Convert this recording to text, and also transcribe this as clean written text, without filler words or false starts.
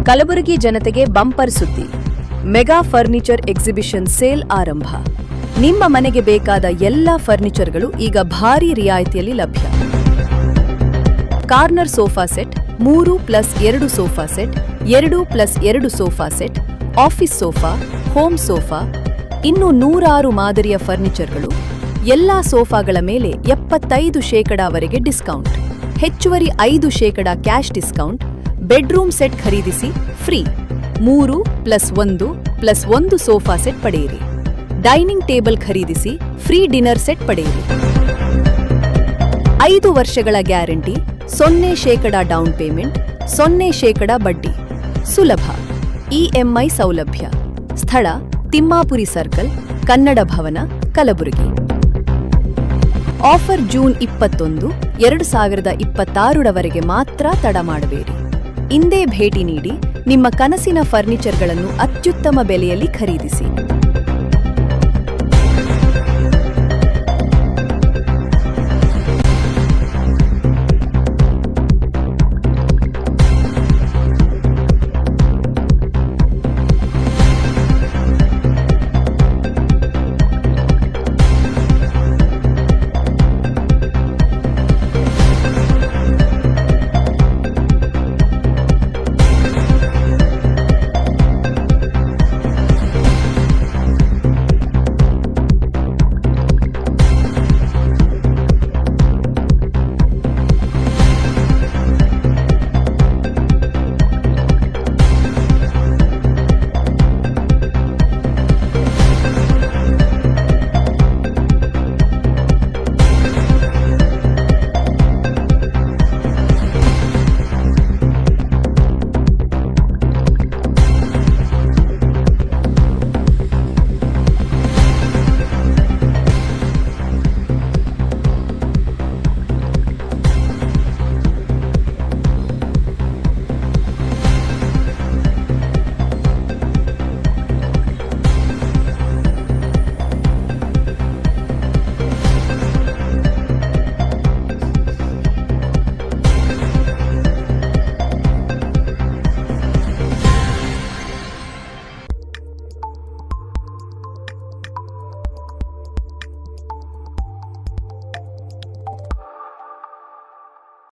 ಕಲಬುರಗಿ ಜನತೆಗೆ ಬಂಪರ್ ಸುದ್ದಿ. Mega furniture exhibition sale ಆರಂಭ. ನಿಮ್ಮ ಮನೆಗೆ ಬೇಕಾದ ಎಲ್ಲ ಫರ್ನಿಚರ್ಗಳು ಈಗ ಭಾರೀ ರಿಯಾಯಿತಿಯಲ್ಲಿ ಲಭ್ಯ. Corner sofa set, 3+2 sofa set, 2+2 sofa set, office sofa, home sofa, ಇನ್ನು 106 ಮಾದರಿಯ ಫರ್ನಿಚರ್ಗಳು. ಎಲ್ಲಾ ಸೋಫಾಗಳ ಮೇಲೆ 75% ಡಿಸ್ಕೌಂಟ್, ಹೆಚ್ಚುವರಿ 5% ಕ್ಯಾಶ್ ಡಿಸ್ಕೌಂಟ್. ಬೆಡ್ರೂಮ್ ಸೆಟ್ ಖರೀದಿಸಿ ಫ್ರೀ, 3+1+1 ಸೋಫಾ ಸೆಟ್ ಪಡೆಯಿರಿ. ಡೈನಿಂಗ್ ಟೇಬಲ್ ಖರೀದಿಸಿ ಫ್ರೀ ಡಿನ್ನರ್ ಸೆಟ್ ಪಡೆಯಿರಿ. 5 ವರ್ಷಗಳ ಗ್ಯಾರಂಟಿ, 0% ಡೌನ್ ಪೇಮೆಂಟ್, 0% ಬಡ್ಡಿ, ಸುಲಭ ಇಎಂಐ ಸೌಲಭ್ಯ. ಸ್ಥಳ ತಿಮ್ಮಾಪುರಿ ಸರ್ಕಲ್, ಕನ್ನಡ ಭವನ, ಕಲಬುರಗಿ. ಆಫರ್ ಜೂನ್ 21, 2026 ಮಾತ್ರ. ತಡ ಮಾಡಬೇಡಿ. ಇಂದೇ ಭೇಟಿ ನೀಡಿ ನಿಮ್ಮ ಕನಸಿನ ಫರ್ನಿಚರ್ಗಳನ್ನು ಅತ್ಯುತ್ತಮ ಬೆಲೆಯಲ್ಲಿ ಖರೀದಿಸಿ.